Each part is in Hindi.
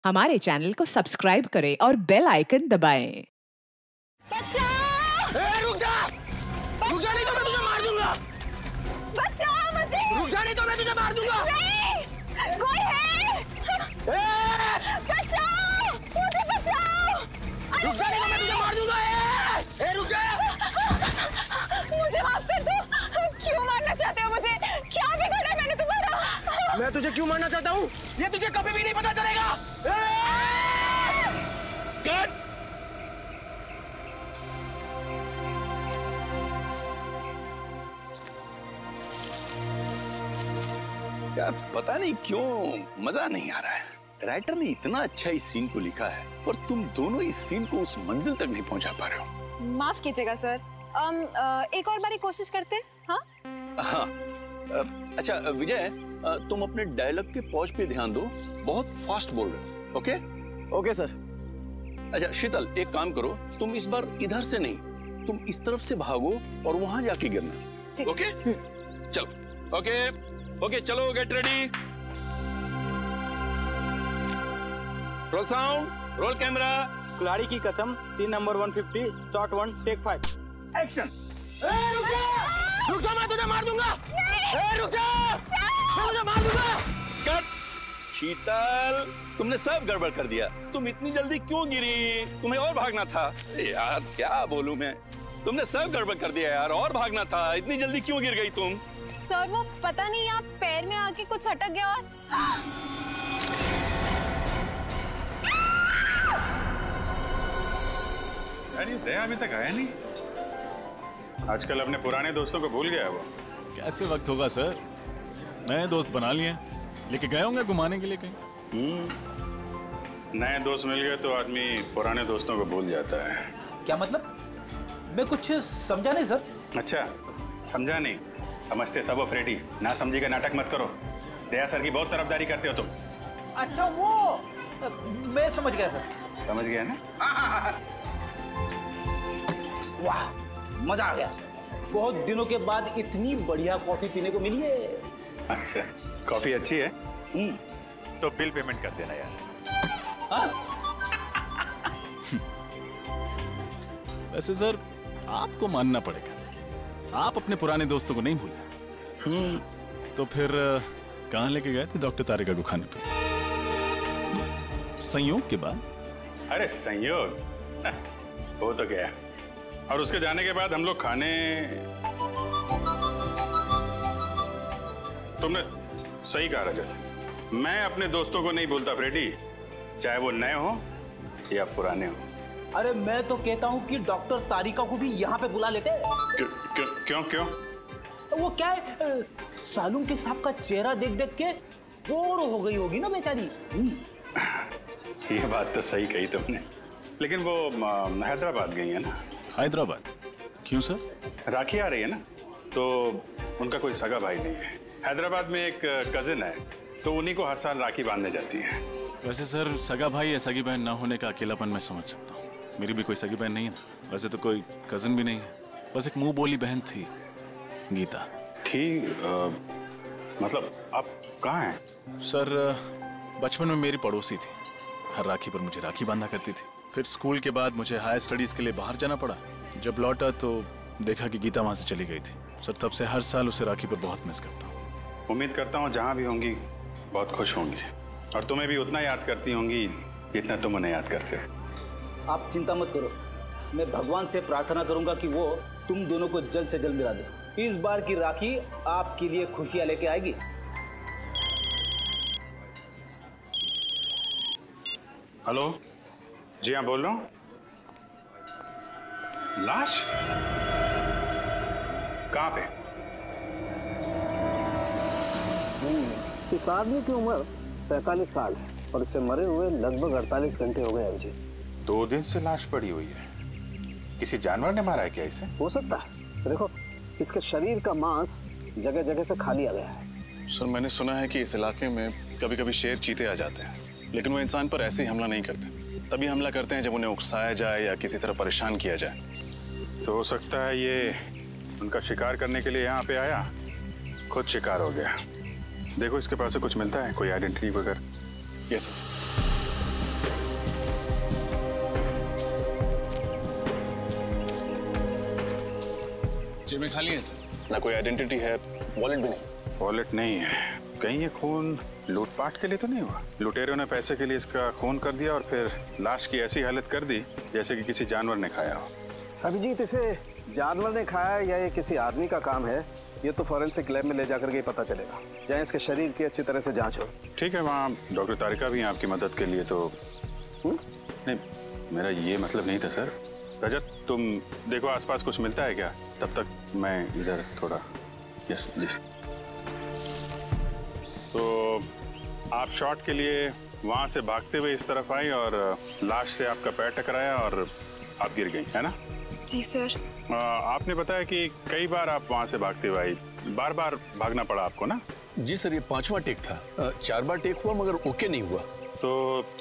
हमारे चैनल को सब्सक्राइब करें और बेल आइकन दबाएं। रुक जा! रुक जा नहीं तो मैं तुझे मार दूंगा। बचाओ मुझे! रुक जा नहीं तो मैं तुझे मार दूंगा। कोई है? बचाओ! मुझे बचाओ! रुक जा नहीं तो मैं तुझे मार दूंगा। रुक जा! मुझे माफ कर दो। क्यों मारना चाहते हो मुझे? क्या बिगाड़ा है मैंने तुम्हारा? मैं तुझे क्यों मारना चाहता हूँ ये तुझे कभी भी नहीं पता चलेगा। कट! यार पता नहीं क्यों मजा नहीं आ रहा है। राइटर ने इतना अच्छा इस सीन को लिखा है और तुम दोनों इस सीन को उस मंजिल तक नहीं पहुंचा पा रहे हो। माफ कीजिएगा सर। एक और बारी कोशिश करते हैं। हाँ हाँ अच्छा विजय, तुम अपने डायलॉग के पॉज पे ध्यान दो, बहुत फास्ट बोल रहे हो। Okay okay sir. अच्छा शीतल, एक काम करो, तुम इस बार इधर से नहीं, तुम इस तरफ से भागो और वहां जाके गिरना। ओके चलो। ओके ओके चलो, get ready, roll sound, roll camera. कुल्हाड़ी की कसम, scene number 150, shot 1, take 5, action. रुक जा मैं तुझे मार दूंगा। रुक जा मैं तुझे मार दूंगा। कट! शीतल, तुमने सब गड़बड़ कर दिया। तुम इतनी जल्दी क्यों गिरी? तुम्हें और भागना था। यार क्या बोलूं मैं, तुमने सब गड़बड़ कर दिया यार, और भागना था। इतनी जल्दी क्यों गिर गई तुम? सर वो पता नहीं आप पैर में आके कुछ अटक गया और अरे दया अभी तक आया नहीं। आजकल अपने पुराने दोस्तों को भूल गया वो। कैसे वक्त होगा सर, नए दोस्त बना लिए, लेके गए होंगे घुमाने के लिए कहीं। नए दोस्त मिल गए तो आदमी पुराने दोस्तों को भूल जाता है। क्या मतलब? मैं कुछ समझा नहीं सर। अच्छा समझा नहीं, समझते सब हो फ्रेडी। ना समझी का नाटक मत करो। दया सर की बहुत तरफदारी करते हो तुम। अच्छा वो मैं समझ गया सर। समझ गया ना? वाह मजा आ गया। बहुत दिनों के बाद इतनी बढ़िया कॉफी पीने को मिली है। अच्छा कॉफी अच्छी है। तो बिल पेमेंट कर देना यार। वैसे सर आपको मानना पड़ेगा, आप अपने पुराने दोस्तों को नहीं भूले। तो फिर कहाँ लेके गए थे डॉक्टर तारिका को खाने पे? संयोग के बाद? अरे संयोग वो तो गया, और उसके जाने के बाद हम लोग खाने। तुमने सही कहा रजत, मैं अपने दोस्तों को नहीं भूलता फ्रेडी, चाहे वो नए हो या पुराने हो। अरे मैं तो कहता हूँ कि डॉक्टर तारिका को भी यहाँ पे बुला लेते। क्यों क्यों? वो क्या है, सालूम के साहब का चेहरा देख देख के बोर हो गई होगी ना बेचारी। ये बात तो सही कही तुमने, लेकिन वो हैदराबाद गई है ना। हैदराबाद? क्यों सर? राखी आ रही है ना, तो उनका कोई सगा भाई नहीं है। हैदराबाद में एक कजिन है, तो उन्हीं को हर साल राखी बांधने जाती है। वैसे सर सगा भाई या सगी बहन ना होने का अकेलापन मैं समझ सकता हूँ। मेरी भी कोई सगी बहन नहीं है ना, वैसे तो कोई कजिन भी नहीं है, बस एक मुंह बोली बहन थी, गीता। ठीक मतलब आप कहाँ हैं? सर बचपन में मेरी पड़ोसी थी, हर राखी पर मुझे राखी बांधा करती थी। फिर स्कूल के बाद मुझे हायर स्टडीज के लिए बाहर जाना पड़ा। जब लौटा तो देखा कि गीता वहां से चली गई थी। सर तब से हर साल उसे राखी पर बहुत मिस करता हूँ। उम्मीद करता हूँ जहाँ भी होंगी बहुत खुश होंगी, और तुम्हें भी उतना याद करती होंगी जितना तुम उन्हें याद करते हो। आप चिंता मत करो, मैं भगवान से प्रार्थना करूंगा कि वो तुम दोनों को जल्द से जल्द मिला दे। इस बार की राखी आपके लिए खुशियां लेके आएगी। हेलो जी हाँ, बोल रहा हूँ। लाश कहाँ पे? इस आदमी की उम्र 45 साल है और इसे मरे हुए लगभग 48 घंटे हो गए मुझे। 2 दिन से लाश पड़ी हुई है। किसी जानवर ने मारा है क्या इसे? हो सकता है, देखो इसके शरीर का मांस जगह जगह से खा लिया गया है। सर मैंने सुना है कि इस इलाके में कभी कभी शेर चीते आ जाते हैं, लेकिन वो इंसान पर ऐसे ही हमला नहीं करते। तभी हमला करते हैं जब उन्हें उकसाया जाए या किसी तरह परेशान किया जाए। तो हो सकता है ये उनका शिकार करने के लिए यहाँ पे आया, खुद शिकार हो गया। देखो इसके पास से कुछ मिलता है, कोई आइडेंटिटी वगैरह? Yes sir. जेबें खाली हैं सर। ना कोई आइडेंटिटी है, वॉलेट भी नहीं। वॉलेट नहीं है। कहीं ये खून लूटपाट के लिए तो नहीं हुआ? लुटेरों ने पैसे के लिए इसका खून कर दिया और फिर लाश की ऐसी हालत कर दी जैसे कि किसी जानवर ने खाया हो। अभिजीत, इसे जानवर ने खाया या ये किसी आदमी का काम है, ये तो फॉरेंसिक लैब में ले जाकर के पता चलेगा, जहाँ इसके शरीर की अच्छी तरह से जांच हो। ठीक है, वहाँ डॉक्टर तारिका भी हैं आपकी मदद के लिए। तो नहीं, मेरा ये मतलब नहीं था सर। रजत, तुम देखो आसपास कुछ मिलता है क्या, तब तक मैं इधर थोड़ा। यस जी। तो आप शॉट के लिए वहाँ से भागते हुए इस तरफ आई और लाश से आपका पैर टकराया और आप गिर गई, है ना? जी सर। आपने बताया कि कई बार आप वहाँ से भागते हुए आई, बार बार भागना पड़ा आपको ना? जी सर, ये 5वां टेक था। 4 बार टेक हुआ मगर ओके नहीं हुआ। तो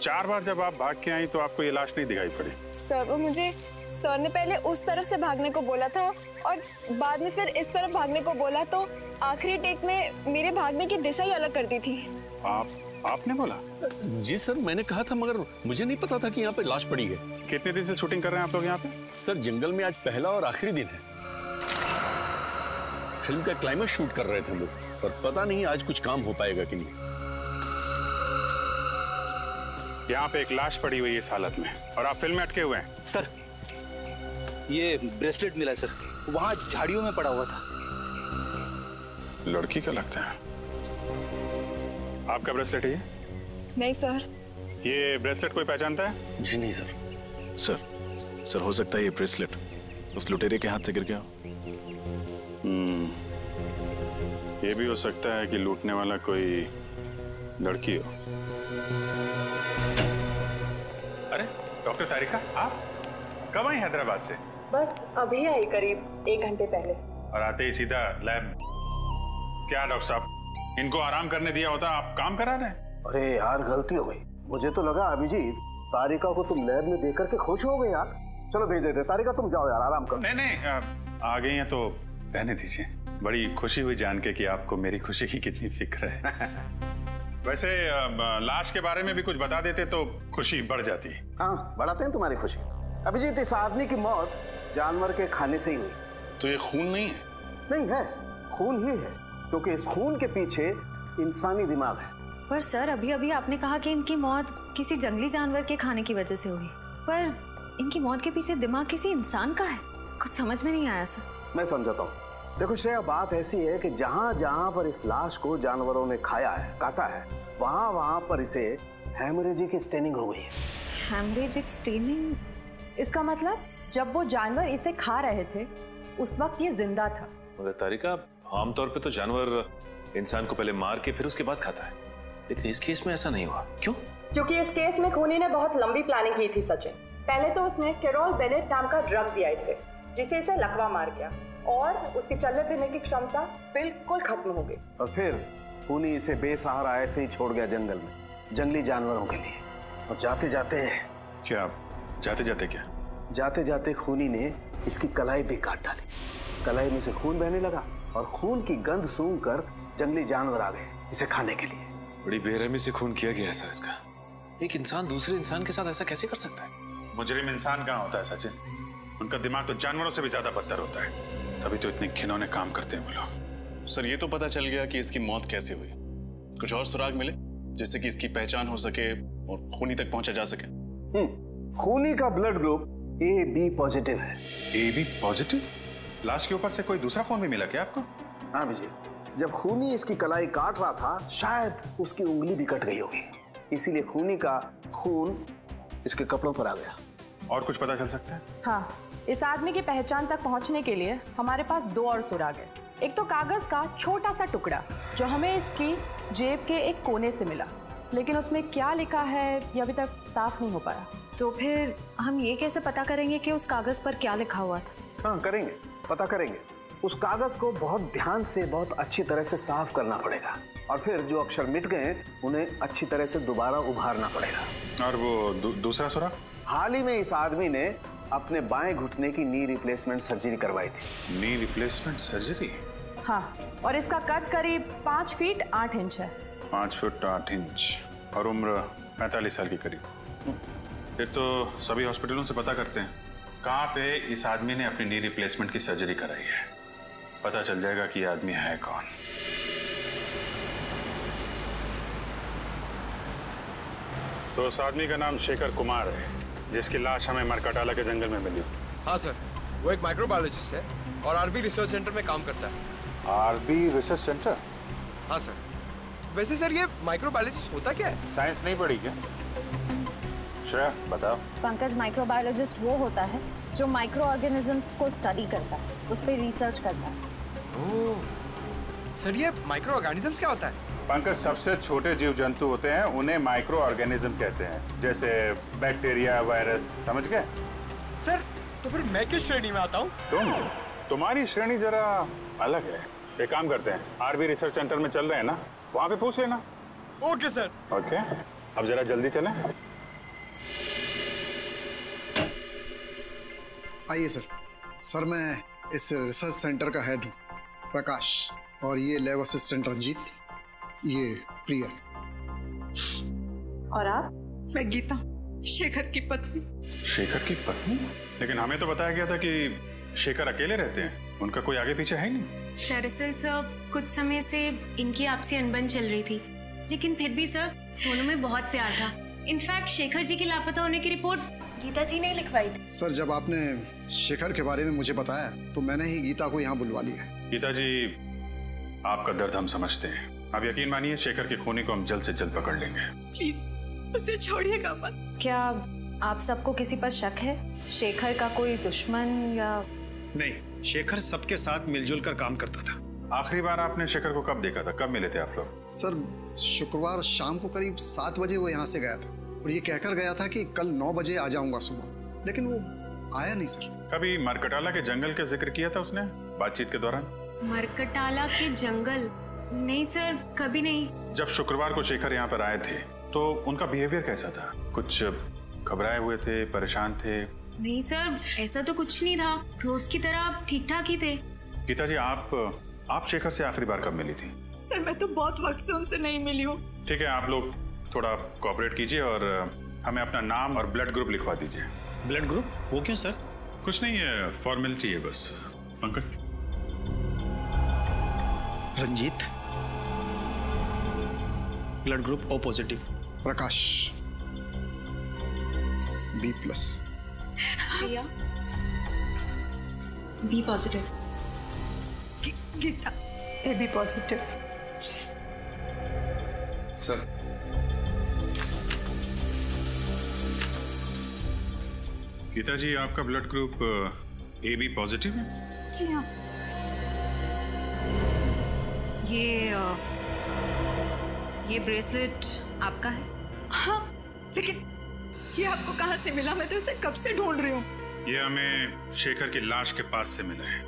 4 बार जब आप भाग के आई तो आपको ये लाश नहीं दिखाई पड़ी? सर, वो मुझे सर ने पहले उस तरफ से भागने को बोला था और बाद में फिर इस तरफ भागने को बोला, तो आखिरी टेक में मेरे भागने की दिशा ही अलग कर दी थी। आपने बोला? जी सर, मैंने कहा था मगर मुझे नहीं पता था कि यहाँ पे लाश पड़ी है। कितने दिन से शूटिंग कर रहे हैं आप लोग यहाँ पे? सर, जंगल में आज पहला और आखिरी दिन है। फिल्म का क्लाइमेक्स शूट कर रहे थे हम लोग, पर पता नहीं आज कुछ काम हो पाएगा कि नहीं। यहाँ पे एक लाश पड़ी हुई है इस हालत में और आप फिल्म में अटके हुए हैं। सर, ये ब्रेसलेट मिला है सर, वहाँ झाड़ियों में पड़ा हुआ था। लड़की का लगता है। आपका ब्रेसलेट है ये? नहीं सर। ये ब्रेसलेट कोई पहचानता है? जी नहीं सर। सर हो सकता है ये ब्रेसलेट उस लुटेरे के हाथ से गिर गया हो। ये भी हो सकता है कि लूटने वाला कोई लड़की हो। अरे डॉक्टर तारिका, आप कब आई हैदराबाद से? बस अभी आई, करीब 1 घंटे पहले। और आते ही सीधा लैब? क्या डॉक्टर साहब, इनको आराम करने दिया होता, आप काम करा रहे हैं? अरे यार, गलती हो गई। मुझे तो लगा अभिजीत तारिका को तुम लैब में देख करके खुश हो गए यार। चलो भेज देते। तारिका तुम जाओ यार, आराम करो। नहीं, आ गई हैं तो रहने दीजिए। बड़ी खुशी हुई जान के कि आपको मेरी खुशी की कितनी फिक्र है। वैसे लाश के बारे में भी कुछ बता देते तो खुशी बढ़ जाती। हाँ, बढ़ाते हैं तुम्हारी खुशी। अभिजीत, इस आदमी की मौत जानवर के खाने से ही हुई। तो ये खून नहीं है? नहीं है, खून ही है, क्योंकि इस खून के पीछे इंसानी दिमाग है। पर सर, अभी अभी आपने कहा कि इनकी मौत किसी जंगली जानवर के खाने की वजह से हुई, पर इनकी मौत के पीछे दिमाग किसी इंसान का है। कुछ समझ में नहीं आया सर। मैं समझाता हूँ। देखो श्रेया, बात ऐसी है कि जहाँ जहाँ पर इस लाश को जानवरों ने खाया है, काटा है, वहाँ वहाँ पर इसे हेमरेजिक स्टेनिंग हो गई है। Haemorrhagic staining? इसका मतलब जब वो जानवर इसे खा रहे थे उस वक्त ये जिंदा था। मगर तारिका, आमतौर पे तो जानवर इंसान को पहले मार के फिर उसके बाद खाता है, लेकिन इस केस में ऐसा नहीं हुआ। क्यों? क्योंकि इस केस में खूनी ने बहुत लंबी प्लानिंग की थी सचिन। पहले तो उसने कैरोल बेनेट नाम का ड्रग दिया इसे, जिसे इसे लकवा मार गया और उसकी चलने फिरने की क्षमता बिल्कुल खत्म हो गई। और फिर खूनी इसे बेसहारा ऐसे ही छोड़ गया जंगल में, जंगली जानवरों के लिए। और जाते जाते खूनी ने इसकी कलाई भी काट डाली। कलाई में से खून बहने लगा और खून की गंध सूंघकर जंगली जानवर आ गए इसे खाने के लिए। बड़ी बेरहमी से खून किया गया ऐसा इसका। एक इंसान दूसरे इंसान के साथ ऐसा कैसे कर सकता है? मुजरिम इंसान कहाँ होता है सचिन? उनका दिमाग तो जानवरों से भी ज्यादा बदतर होता है, तभी तो इतने घिनौने काम करते हैं वो लोग। सर, ये तो पता चल गया कि इसकी मौत कैसे हुई। कुछ और सुराग मिले जिससे कि इसकी पहचान हो सके और खूनी तक पहुंचा जा सके? खूनी का ब्लड ग्रुप AB पॉजिटिव है। AB positive? लाश के ऊपर से कोई दूसरा खून भी मिला क्या आपको? हाँ विजय, जब खूनी इसकी कलाई काट रहा था शायद उसकी उंगली भी कट गई होगी, इसीलिए खूनी का खून इसके कपड़ों पर आ गया। और कुछ पता चल सकता है? हाँ, इस आदमी की पहचान तक पहुंचने के लिए हमारे पास 2 और सुराग है। एक तो कागज का छोटा सा टुकड़ा जो हमें इसकी जेब के एक कोने से मिला, लेकिन उसमें क्या लिखा है ये अभी तक साफ नहीं हो पाया। तो फिर हम ये कैसे पता करेंगे कि उस कागज पर क्या लिखा हुआ था? हाँ करेंगे, पता करेंगे। उस कागज को बहुत ध्यान से, बहुत अच्छी तरह से साफ करना पड़ेगा और फिर जो अक्षर मिट गए उन्हें अच्छी तरह से दोबारा उभारना पड़ेगा। और वो दूसरा सुराग? हाल ही में इस आदमी ने अपने बाएं घुटने की नी रिप्लेसमेंट सर्जरी करवाई थी। Knee replacement surgery? हाँ, और इसका कद करीब 5 फीट 8 इंच है। 5 फुट 8 इंच और उम्र 45 साल के करीब। फिर तो सभी हॉस्पिटलों से पता करते हैं कहाँ पे इस आदमी ने अपनी नी रिप्लेसमेंट की सर्जरी कराई है। पता चल जाएगा कि ये आदमी है कौन। तो उस आदमी का नाम शेखर कुमार है, जिसकी लाश हमें मरकटाला के जंगल में मिली। हाँ सर, वो एक माइक्रोबायोलॉजिस्ट है और आरबी रिसर्च सेंटर में काम करता है। RB research centre? हाँ सर। वैसे सर ये माइक्रोबायोलॉजिस्ट होता क्या है? साइंस नहीं पढ़ी क्या? श्रेया बताओ। पंकज, माइक्रोबायोलॉजिस्ट वो होता है जो माइक्रो ऑर्गेनिजम्स को स्टडी करता है, उस पर रिसर्च करता है। ओह, सर ये माइक्रो ऑर्गेनिजम्स क्या होता है? पंकज, सबसे छोटे जीव जंतु होते हैं, उन्हें माइक्रो ऑर्गेनिज्म कहते हैं, जैसे बैक्टीरिया, वायरस, समझ गए? सर तो फिर मैं किस श्रेणी में आता हूँ? तुम्हारी श्रेणी जरा अलग है। एक काम करते हैं, आरबी रिसर्च सेंटर में चल रहे हैं ना, वहाँ पे पूछ लेना। Okay sir. ओके, अब जरा जल्दी चलें। आइए सर। सर मैं इस रिसर्च सेंटर का हेड हूँ, प्रकाश, और ये लैब असिस्टेंट रंजीत, ये प्रिया। और आप? मैं गीता, शेखर की पत्नी। शेखर की पत्नी? लेकिन हमें तो बताया गया था कि शेखर अकेले रहते हैं, उनका कोई आगे पीछे है ही नहीं। दरअसल सर कुछ समय से इनकी आपसी अनबन चल रही थी, लेकिन फिर भी सर दोनों में बहुत प्यार था। इनफैक्ट शेखर जी के लापता होने की रिपोर्ट गीता जी ने लिखवाई थी। सर जब आपने शेखर के बारे में मुझे बताया तो मैंने ही गीता को यहाँ बुलवा लिया। गीता जी, आपका दर्द हम समझते हैं। आप यकीन मानिए, शेखर के खूनी को हम जल्द से जल्द पकड़ लेंगे। प्लीज उसे छोड़िएगा मत। क्या आप सबको किसी पर शक है? शेखर का कोई दुश्मन या? नहीं, शेखर सबके साथ मिलजुल कर काम करता था। आखिरी बार आपने शेखर को कब देखा था? कब मिले थे आप लोग? सर शुक्रवार शाम को करीब 7 बजे वो यहाँ से गया था और ये कहकर गया था कि कल 9 बजे आ जाऊंगा सुबह, लेकिन वो आया नहीं सर। कभी मरकटाला के जंगल का जिक्र किया था उसने बातचीत के दौरान? मरकटाला के जंगल? नहीं सर, कभी नहीं। जब शुक्रवार को शेखर यहाँ पर आए थे तो उनका बिहेवियर कैसा था? कुछ घबराए हुए थे, परेशान थे? नहीं सर, ऐसा तो कुछ नहीं था, रोज की तरह ठीक ठाक ही थे। गीता जी, आप शेखर से आखिरी बार कब मिली थी? सर मैं तो बहुत वक्त से उनसे नहीं मिली हूँ। ठीक है, आप लोग थोड़ा कोऑपरेट कीजिए और हमें अपना नाम और ब्लड ग्रुप लिखवा दीजिए। Blood group? वो क्यों सर? कुछ नहीं है, फॉर्मेलिटी है बस। Pankaj. Ranjit, blood group O positive. Prakash B+। Priya B positive. Geeta AB positive. Sir Geeta ji, आपका ब्लड ग्रुप AB पॉजिटिव है? जी हाँ। ये ब्रेसलेट आपका है? हाँ, लेकिन ये आपको कहाँ से मिला? मैं तो इसे कब से ढूंढ रही हूँ। ये हमें शेखर की लाश के पास से मिला है।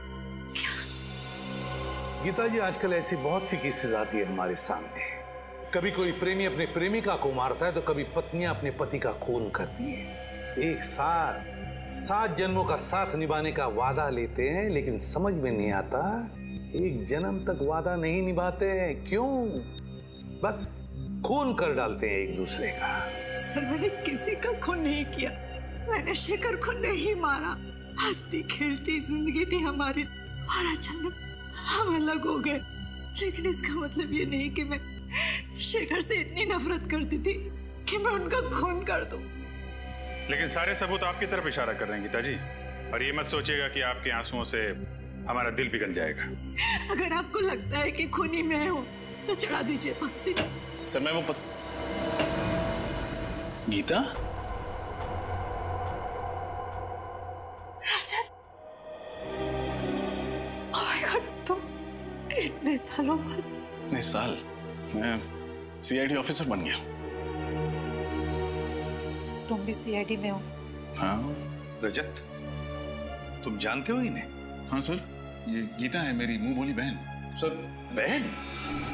गीता जी, आजकल ऐसी बहुत सी केसेस आती है हमारे सामने। कभी कोई प्रेमी अपने प्रेमिका को मारता है तो कभी पत्नियां अपने पति का खून करती है। एक साथ 7 जन्मों का साथ निभाने का वादा लेते हैं, लेकिन समझ में नहीं आता एक जन्म तक वादा नहीं निभाते हैं। क्यों? बस खून कर डालते हैं एक दूसरे का। सर मैंने किसी का खून नहीं किया, मैंने शेखर को नहीं मारा। हंसती खेलती जिंदगी थी हमारी और अचानक हम अलग हो गए। लेकिन इसका मतलब ये नहीं कि मैं शेखर से इतनी नफरत करती थी कि मैं उनका खून कर दूं। लेकिन सारे सबूत आपकी तरफ इशारा कर रहे हैं गीता जी, और ये मत सोचिएगा कि आपके आंसुओं से हमारा दिल पिघल जाएगा। अगर आपको लगता है कि खूनी मैं हूं तो चढ़ा दीजिए फांसी। सर मैं वो गीता? राजन, ओह माय गॉड, तुम इतने सालों बाद? इतने साल? मैं CID ऑफिसर बन गया। तुम भी CID में हो? हाँ। रजत, तुम जानते हो इन्हें? हाँ सर, ये गीता है मेरी मुंह बोली बहन। सर बहन?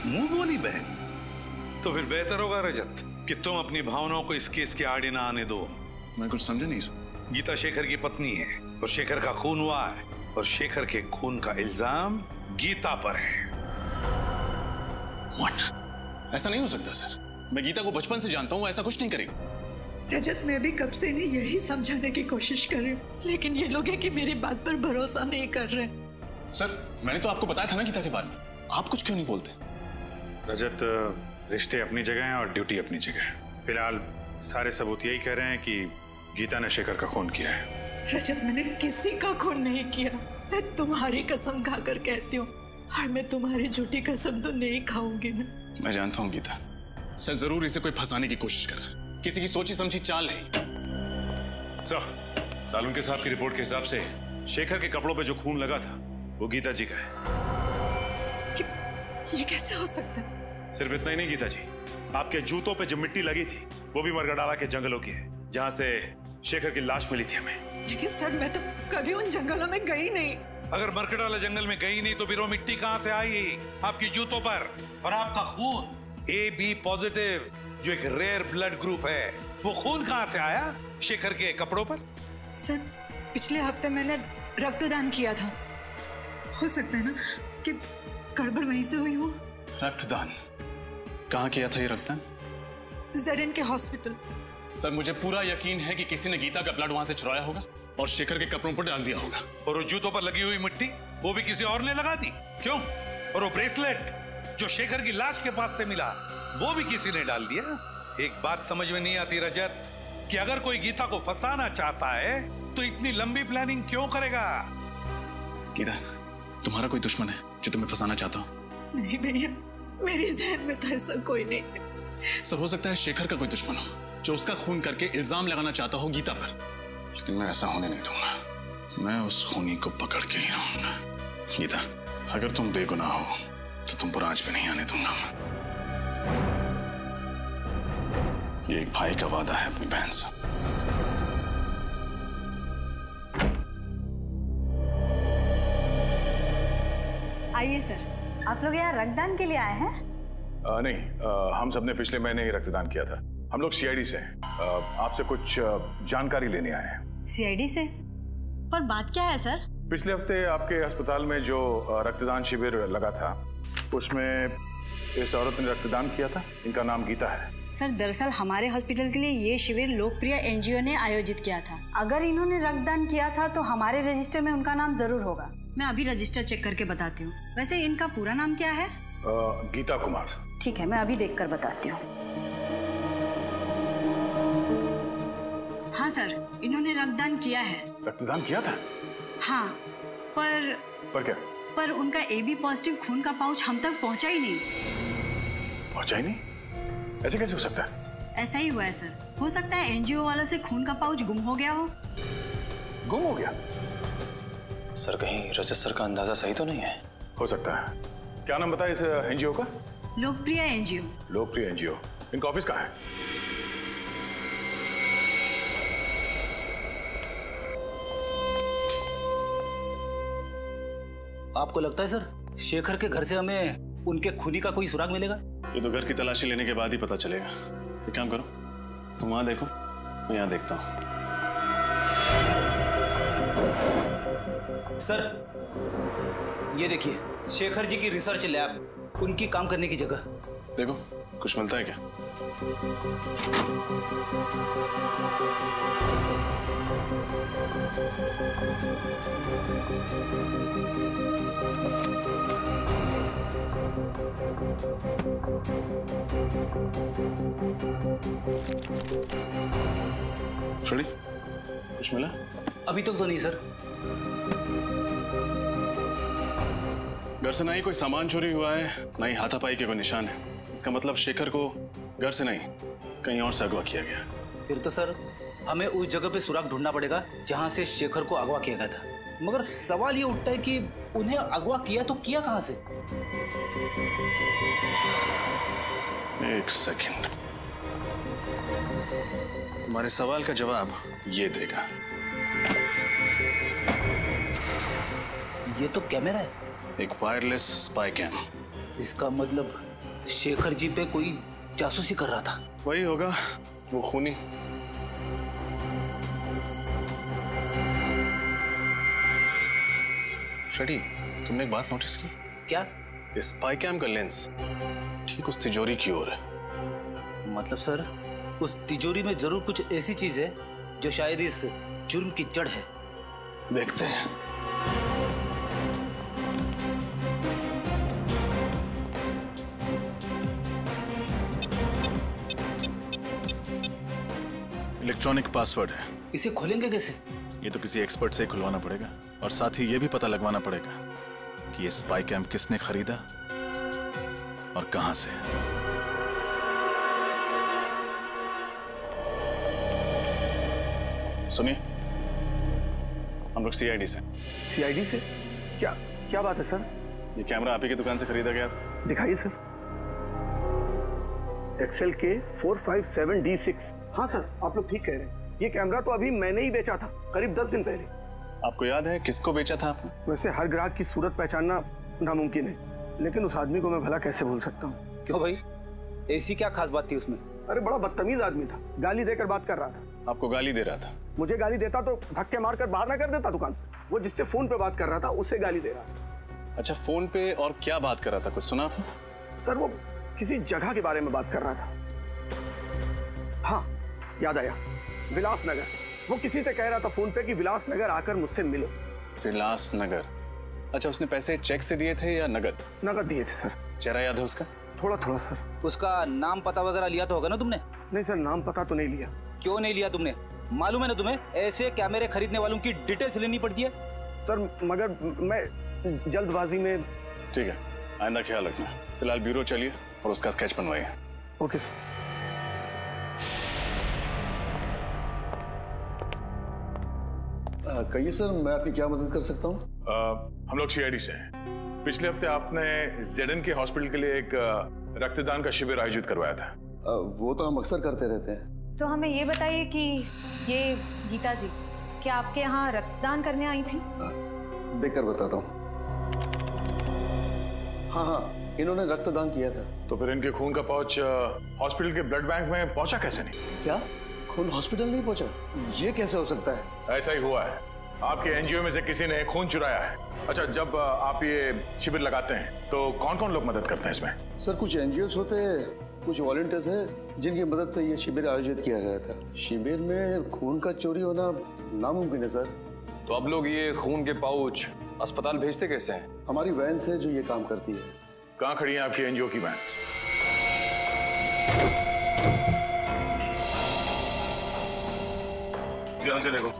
मुंह बोली बहन? तो फिर बेहतर होगा रजत कि तुम अपनी भावनाओं को इस केस के आड़े ना आने दो। मैं कुछ समझा नहीं सर। गीता शेखर की पत्नी है और शेखर का खून हुआ है, और शेखर के खून का इल्जाम गीता पर है। What? ऐसा नहीं हो सकता सर, मैं गीता को बचपन से जानता हूँ, ऐसा कुछ नहीं करेगी। रजत, मैं भी कब से इन्हें यही समझाने की कोशिश कर रही हूँ, लेकिन ये लोग हैं कि मेरी बात पर भरोसा नहीं कर रहे। सर मैंने तो आपको बताया था ना गीता के बारे में, आप कुछ क्यों नहीं बोलते? रजत, रिश्ते अपनी जगह हैं और ड्यूटी अपनी जगह है। फिलहाल सारे सबूत यही कह रहे हैं कि गीता ने शेखर का खून किया है। रजत, मैंने किसी का खून नहीं किया। मैं तुम्हारी कसम खाकर कहती हूँ, और मैं तुम्हारी झूठी कसम तो नहीं खाऊंगी ना। मैं जानता हूँ गीता, सर जरूर इसे कोई फंसाने की कोशिश कर रहा है, किसी की सोची समझी चाल है। सर, सालुंके साहब की रिपोर्ट के हिसाब से शेखर के कपड़ों पे जो खून लगा था वो गीता जी का है। ये कैसे हो सकता है? सिर्फ इतना ही नहीं गीता जी, आपके जूतों पे जो मिट्टी लगी थी वो भी मरगडाला के जंगलों की है, जहां से शेखर की लाश मिली थी हमें। लेकिन सर, मैं तो कभी उन जंगलों में गई नहीं। अगर मरकडाला जंगल में गई नहीं तो फिर वो मिट्टी कहां से आई आपकी जूतों पर? और आपका खून AB पॉजिटिव, जो एक रेयर ब्लड ग्रुप है, वो खून कहां से आया शेखर के कपड़ों पर? सर, पिछले हफ्ते मैंने रक्तदान किया था। हो सकता है ना कि गड़बड़ वहीं से हुई हो। रक्तदान? कहाँ किया था ये रक्तदान? ZN के हॉस्पिटल। सर मुझे पूरा यकीन है कि किसी ने गीता का ब्लड वहां से चुराया होगा और शेखर के कपड़ों पर डाल दिया होगा। और वो जूतों पर लगी हुई मिट्टी वो भी किसी और ने लगा दी? क्यों? और वो ब्रेसलेट जो शेखर की लाश के पास से मिला वो भी किसी ने डाल दिया? एक बात समझ में नहीं आती रजत, कि अगर कोई गीता को फंसाना चाहता है तो इतनी लंबी प्लानिंग क्यों करेगा? गीता, तुम्हारा कोई दुश्मन है जो तुम्हें फंसाना चाहता हो? नहीं भैया, मेरे जहन में तो ऐसा कोई नहीं है। सर हो सकता है शेखर का कोई दुश्मन हो जो उसका खून करके इल्जाम लगाना चाहता हो गीता पर, लेकिन मैं ऐसा होने नहीं दूंगा। मैं उस खूनी को पकड़ के ही रहूंगा। गीता, अगर तुम बेगुनाह हो तो तुम पर आज भी नहीं आने दूंगा। ये एक भाई का वादा है अपनी बहन से। आइए सर, आप लोग यहाँ रक्तदान के लिए आए हैं? नहीं, हम सबने पिछले महीने ही रक्तदान किया था। हम लोग CID से हैं। आपसे कुछ जानकारी लेने आए हैं। CID से? पर बात क्या है सर? पिछले हफ्ते आपके अस्पताल में जो रक्तदान शिविर लगा था उसमें इस औरत ने रक्तदान किया था। इनका नाम गीता है। सर दरअसल हमारे हॉस्पिटल के लिए ये शिविर लोकप्रिय NGO ने आयोजित किया था। अगर इन्होंने रक्तदान किया था तो हमारे रजिस्टर में उनका नाम जरूर होगा। मैं अभी रजिस्टर चेक करके बताती हूँ। वैसे इनका पूरा नाम क्या है? गीता कुमार। ठीक है, मैं अभी देखकर बताती हूँ। हाँ सर, इन्होंने रक्तदान किया है। रक्तदान किया था? हाँ, पर क्या? पर उनका AB पॉजिटिव खून का पाउच हम तक पहुँचा ही नहीं। पहुँचा ही नहीं? ऐसे कैसे हो सकता है? ऐसा ही हुआ है सर। हो सकता है NGO वालों से खून का पाउच गुम हो गया हो। गुम हो गया? सर कहीं रजत सर का अंदाजा सही तो नहीं है? हो सकता है। क्या नाम बताया इस NGO का? लोकप्रिय NGO। लोकप्रिय NGO। इनका ऑफिस कहाँ है? आपको लगता है सर शेखर के घर से हमें उनके खूनी का कोई सुराग मिलेगा? ये तो घर की तलाशी लेने के बाद ही पता चलेगा। एक काम करो, तुम वहां देखो, मैं यहाँ देखता हूँ। सर ये देखिए, शेखर जी की रिसर्च लैब, उनकी काम करने की जगह। देखो कुछ मिलता है क्या? छोड़ी, कुछ मिला? अभी तक तो नहीं सर। घर से ना ही कोई सामान चोरी हुआ है, ना ही हाथापाई के कोई निशान है। इसका मतलब शेखर को घर से नहीं कहीं और से अगवा किया गया। फिर तो सर हमें उस जगह पे सुराग ढूंढना पड़ेगा जहां से शेखर को अगवा किया गया था। मगर सवाल ये उठता है कि उन्हें अगवा किया तो किया कहां से? एक सेकंड, तुम्हारे सवाल का जवाब ये देगा। ये तो कैमरा है। एक वायरलेस स्पाई कैम। इसका मतलब शेखर जी पे कोई जासूसी कर रहा था। वही होगा, वो खूनी। शडी, तुमने एक बात नोटिस की? क्या? ये स्पाई कैम का लेंस ठीक उस तिजोरी की ओर है। मतलब सर उस तिजोरी में जरूर कुछ ऐसी चीज है जो शायद इस जुर्म की जड़ है। देखते हैं। इलेक्ट्रॉनिक पासवर्ड है। इसे खोलेंगे कैसे? ये तो किसी एक्सपर्ट से ही खुलवाना पड़ेगा और साथ ही ये भी पता लगवाना पड़ेगा कि ये स्पाई कैम्प किसने खरीदा और कहां से। सुनिए, हम लोग सीआईडी से। सीआईडी से? क्या क्या बात है सर? ये कैमरा आप ही की दुकान से खरीदा गया था। दिखाइए सर। एक्सेल के 457D6। हाँ सर, आप लोग ठीक कह रहे हैं। ये कैमरा तो अभी मैंने ही बेचा था, करीब 10 दिन पहले। आपको याद है किसको बेचा था आपने? वैसे हर ग्राहक की सूरत पहचानना नामुमकिन है, लेकिन उस आदमी को मैं भला कैसे भूल सकता हूँ। क्यों भाई, ऐसी क्या खास बात थी उसमें? अरे बड़ा बदतमीज आदमी था, गाली देकर बात कर रहा था। आपको गाली दे रहा था? मुझे गाली देता तो धक्के मारकर बाहर ना कर देता दुकान से। वो जिससे फोन पे बात कर रहा था उससे गाली दे रहा था। अच्छा, फोन पे और क्या बात कर रहा था, कुछ सुना आपने? सर वो किसी जगह के बारे में बात कर रहा था। हाँ याद आया, विलासनगर। वो किसी से कह रहा था फोन पे कि विलासनगर आकर मुझसे मिलो। विलासनगर? अच्छा, उसने पैसे चेक से दिए थे या नगद? नगद दिए थे सर। चेहरा याद है उसका? थोड़ा थोड़ा सर। उसका नाम पता वगैरह लिया तो होगा ना तुमने? नहीं सर, नाम पता तो नहीं लिया। क्यों नहीं लिया तुमने? मालूम है ना तुम्हें, ऐसे कैमरे खरीदने वालों की डिटेल्स लेनी पड़ती है। सर मगर मैं जल्दबाजी में। ठीक है, आइंदा ख्याल रखना। फिलहाल ब्यूरो चलिए और उसका स्केच बनवाइए। Okay sir. कहिए सर, मैं आपकी क्या मदद कर सकता हूँ? हम लोग सीआईडी से हैं। पिछले हफ्ते आपने जेडन के हॉस्पिटल के लिए एक रक्तदान का शिविर आयोजित करवाया था। वो तो हम अक्सर करते रहते हैं। तो हमें ये बताइए कि ये गीता जी क्या आपके यहाँ रक्तदान करने आई थी? देखकर बताता हूँ। हाँ हाँ, इन्होंने रक्तदान किया था। तो फिर इनके खून का पाउच हॉस्पिटल के ब्लड बैंक में पहुंचा कैसे नहीं? क्या खून हॉस्पिटल नहीं पहुंचा? ये कैसे हो सकता है? ऐसा ही हुआ है, आपके एनजीओ में से किसी ने खून चुराया है। अच्छा, जब आप ये शिविर लगाते हैं तो कौन कौन लोग मदद करते हैं इसमें? सर कुछ एनजीओस होते हैं, कुछ वॉलंटियर्स हैं जिनकी मदद से ये शिविर आयोजित किया गया था। शिविर में खून का चोरी होना नामुमकिन है सर। तो अब लोग ये खून के पाउच अस्पताल भेजते कैसे हैं? हमारी वैन से जो ये काम करती है। कहाँ खड़ी है आपकी एनजीओ की वैन? ध्यान से देखो,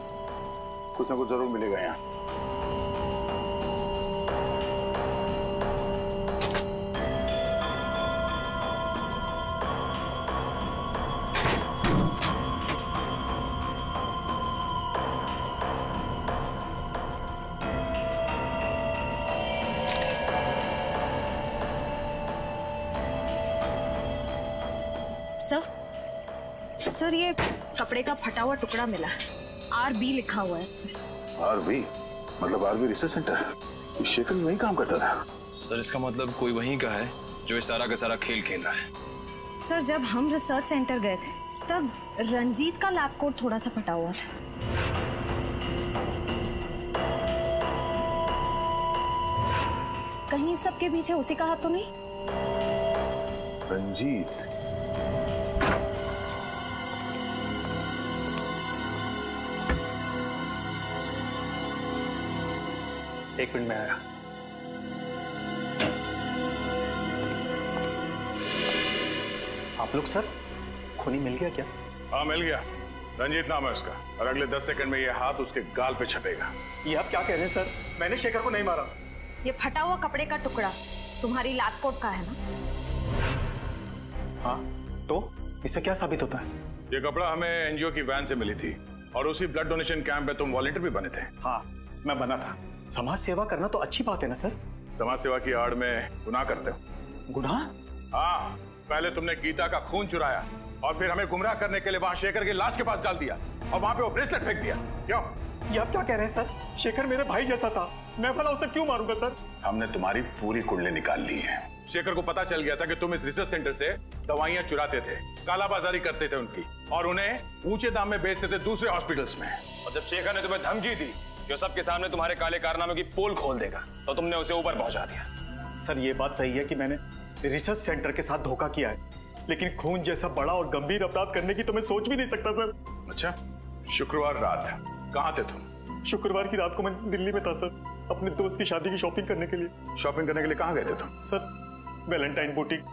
कुछ ना कुछ जरूर मिलेगा यहाँ। सर ये कपड़े का फटा हुआ टुकड़ा मिला है, RB लिखा हुआ है इसमें। RB मतलब RB रिसर्च सेंटर? शेखर वहीं काम करता था। सर इसका मतलब कोई वहीं का है जो इस सारा का सारा खेल खेल रहा है। सर जब हम रिसर्च सेंटर गए थे तब रंजीत का लैब कोट थोड़ा सा फटा हुआ था। कहीं सबके पीछे उसी का हाथ तो नहीं? रंजीत? एक मिनट में आया। आप लोग सर, खूनी मिल गया क्या? हाँ मिल गया, रंजीत नाम है उसका, और अगले 10 सेकंड में ये हाथ उसके गाल पे छपेगा। ये आप क्या कह रहे हैं सर? मैंने शेखर को नहीं मारा। ये फटा हुआ कपड़े का टुकड़ा तुम्हारी लैब कोट का है ना? हाँ, तो इससे क्या साबित होता है? ये कपड़ा हमें एनजीओ की वैन से मिली थी और उसी ब्लड डोनेशन कैंप में तुम वॉलंटियर भी बने थे। हाँ मैं बना था। समाज सेवा करना तो अच्छी बात है ना सर? समाज सेवा की आड़ में गुनाह करते हो। गुनाह? हाँ, पहले तुमने गीता का खून चुराया और फिर हमें गुमराह करने के लिए वहां शेखर की लाश के पास डाल दिया और वहां पे वो ब्रेसलेट फेंक दिया। क्यों? ये आप क्या कह रहे हैं सर? शेखर मेरे भाई जैसा था, मैं भला उसे क्यों मारूंगा सर? हमने तुम्हारी पूरी कुंडली निकाल ली है। शेखर को पता चल गया था कि तुम इस रिसर्च सेंटर से दवाइयां चुराते थे, कालाबाजारी करते थे उनकी, और उन्हें ऊंचे दाम में बेचते थे दूसरे हॉस्पिटल्स में। और जब शेखर ने तुम्हें धमकी दी जो सबके सामने तुम्हारे काले कारनामों की पोल खोल देगा, तो तुमने उसे ऊपर पहुंचा दिया। सर ये बात सही है कि मैंने रिसर्च सेंटर के साथ धोखा किया है, लेकिन खून जैसा बड़ा और गंभीर अपराध करने की तो मैं सोच भी नहीं सकता सर। अच्छा, शुक्रवार रात कहाँ थे तुम? शुक्रवार की रात को मैं दिल्ली में था सर, अपने दोस्त की शादी की शॉपिंग करने के लिए। शॉपिंग करने के लिए कहाँ गए थे तुम? Sir Valentine boutique.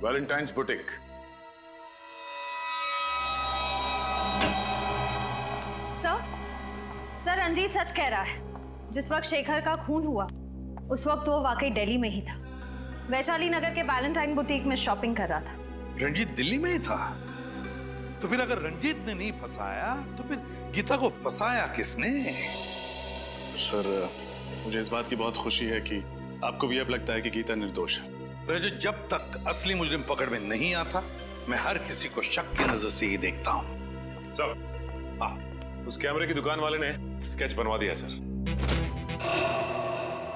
Valentine's boutique? Sir Ranjit सच कह रहा है। जिस वक्त शेखर का खून हुआ उस वक्त वो वाकई दिल्ली में ही था। वैशाली नगर के वैलेंटाइन बुटीक में शॉपिंग कर रहा था। रंजीत दिल्ली में ही था? तो फिर अगर रंजीत ने नहीं फंसाया तो फिर गीता को फंसाया किसने? सर मुझे इस बात की बहुत खुशी है कि आपको भी अब लगता है कि गीता निर्दोष है। तो जब तक असली मुजरिम पकड़ में नहीं आता मैं हर किसी को शक की नजर से ही देखता हूँ। सर उस कैमरे की दुकान वाले ने स्केच बनवा दिया सर।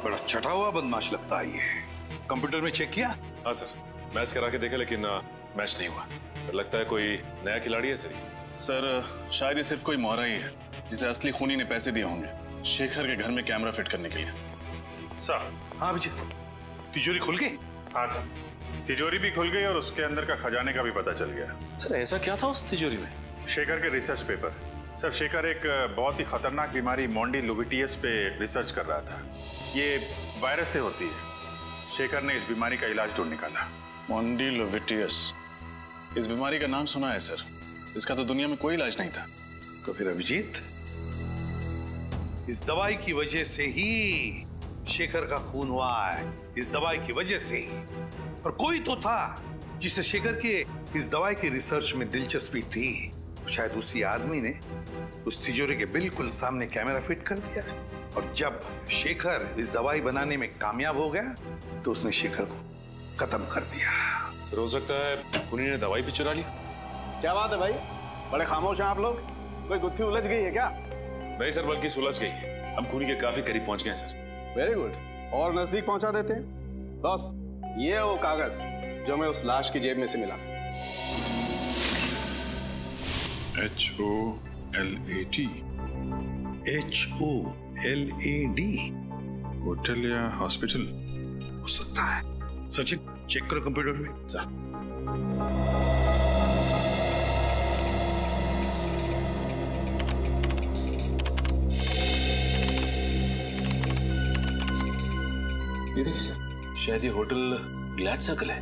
बड़ा छटा हुआ बदमाश लगता है ये। कंप्यूटर में चेक किया? हाँ सर, मैच करा के देखा लेकिन मैच नहीं हुआ। तो लगता है कोई नया खिलाड़ी है सर शायद ये सिर्फ कोई मोहरा ही है जिसे असली खूनी ने पैसे दिए होंगे शेखर के घर में कैमरा फिट करने के लिए। सर हाँ अभिजीत, तिजोरी खुल गई? हाँ सर, तिजोरी भी खुल गई और उसके अंदर का खजाने का भी पता चल गया। सर ऐसा क्या था उस तिजोरी में? शेखर के रिसर्च पेपर। सर शेखर एक बहुत ही खतरनाक बीमारी मोंडिलोविटियस पे रिसर्च कर रहा था। ये वायरस से होती है। शेखर ने इस बीमारी का इलाज ढूंढ निकाला। मोंडिलोविटियस, इस बीमारी का नाम सुना है सर, इसका तो दुनिया में कोई इलाज नहीं था। तो फिर अभिजीत इस दवाई की वजह से ही शेखर का खून हुआ है, इस दवाई की वजह से ही। और कोई तो था जिसे शेखर के इस दवाई की रिसर्च में दिलचस्पी थी। शायद उसी आदमी ने उस तिजोरी के बिल्कुल सामने कैमरा फिट कर दिया और जब शेखर इस दवाई बनाने में कामयाब हो गया तो उसने शेखर को खत्म कर दिया। सर हो सकता है खूनी ने दवाई भी चुरा ली। क्या बात है भाई, बड़े खामोश हैं आप लोग। कोई गुत्थी उलझ गई है क्या? नहीं सर, बल्कि सुलझ गई। हम खूनी के काफी करीब पहुंच गए सर। वेरी गुड, और नजदीक पहुंचा देते हैं। बॉस ये है वो कागज जो मैं उस लाश की जेब में से मिला। HOLAD। HOLAD होटल या हॉस्पिटल हो सकता है। सचिन चेक करो कंप्यूटर में। ये देखिए सर, शायद ये होटल ग्लैड सर्कल है।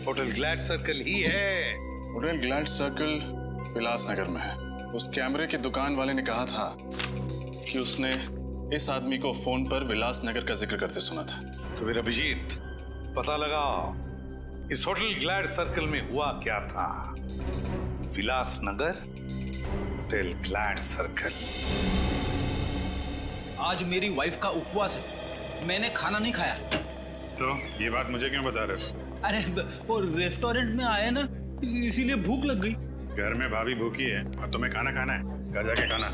होटल ग्लैड सर्कल ही है। होटल ग्लैड सर्कल विलासनगर में है। उस कैमरे की दुकान वाले ने कहा था कि उसने इस आदमी को फोन पर विलासनगर का जिक्र करते सुना था। तो फिर अभिजीत पता लगाओ इस होटल ग्लैड सर्कल में हुआ क्या था। Vilasnagar, hotel glad circle. आज मेरी वाइफ का उपवास है, मैंने खाना नहीं खाया। तो ये बात मुझे क्यों बता रहे हो? अरे वो रेस्टोरेंट में आए ना, इसीलिए भूख लग गई। घर में भाभी भूखी है और तुम्हें खाना खाना है, घर जाके खाना।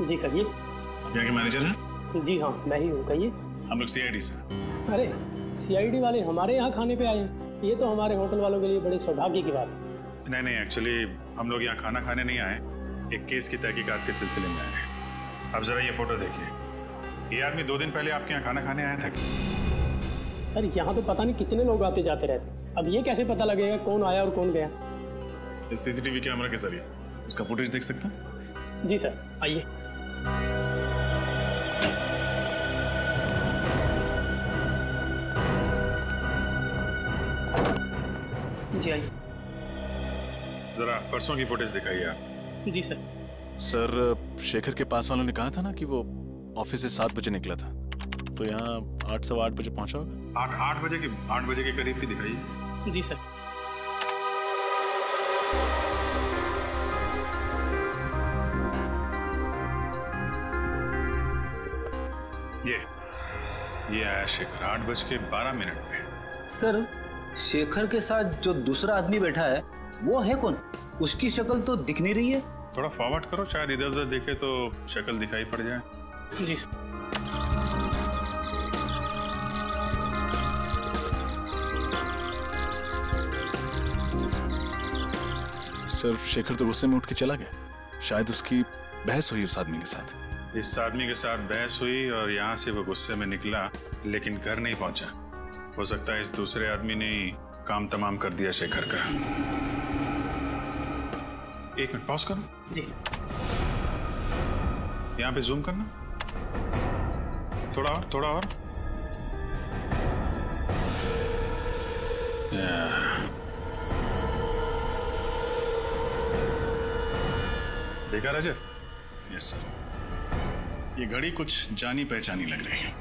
जी कहिए। आप यहाँ के मैनेजर हैं? जी हाँ मैं ही हूँ, कहिए। हम लोग CID से। अरे CID वाले हमारे यहाँ खाने पे आए हैं, ये तो हमारे होटल वालों के लिए बड़ी सौभाग्य की बात है। नहीं एक्चुअली हम लोग यहाँ खाना खाने नहीं आए, एक केस की तहकीकात के सिलसिले में आए हैं। अब जरा ये फोटो देखिए, ये आदमी 2 दिन पहले आपके यहाँ खाना खाने आया था। सर यहाँ तो पता नहीं कितने लोग आते जाते रहते, अब ये कैसे पता लगेगा कौन आया और कौन गया? इस CCTV कैमरा के जरिए उसका फुटेज देख सकते हैं? जी सर, आइए। जी आइए। जरा परसों की फुटेज दिखाइए आप। जी सर। सर शेखर के पास वालों ने कहा था ना कि वो ऑफिस से 7 बजे निकला था, तो यहाँ 8 सवा 8 बजे पहुंचा होगा। 8 बजे के करीब की दिखाइए। जी सर। ये आया शेखर 8:12 पे। सर शेखर के साथ जो दूसरा आदमी बैठा है वो है कौन? उसकी शक्ल तो दिख नहीं रही है। थोड़ा फॉरवर्ड करो, शायद इधर उधर देखे तो शक्ल दिखाई पड़ जाए। जी सर। सर शेखर तो गुस्से में उठ के चला गया, शायद उसकी बहस हुई उस आदमी के साथ। इस आदमी के साथ बहस हुई और यहाँ से वो गुस्से में निकला, लेकिन घर नहीं पहुंचा। हो सकता है इस दूसरे आदमी ने काम तमाम कर दिया शेखर का। 1 मिनट पॉज करो। जी। यहाँ पे जूम करना, थोड़ा और। देखा रजत? Yes sir. ये घड़ी कुछ जानी पहचानी लग रही है।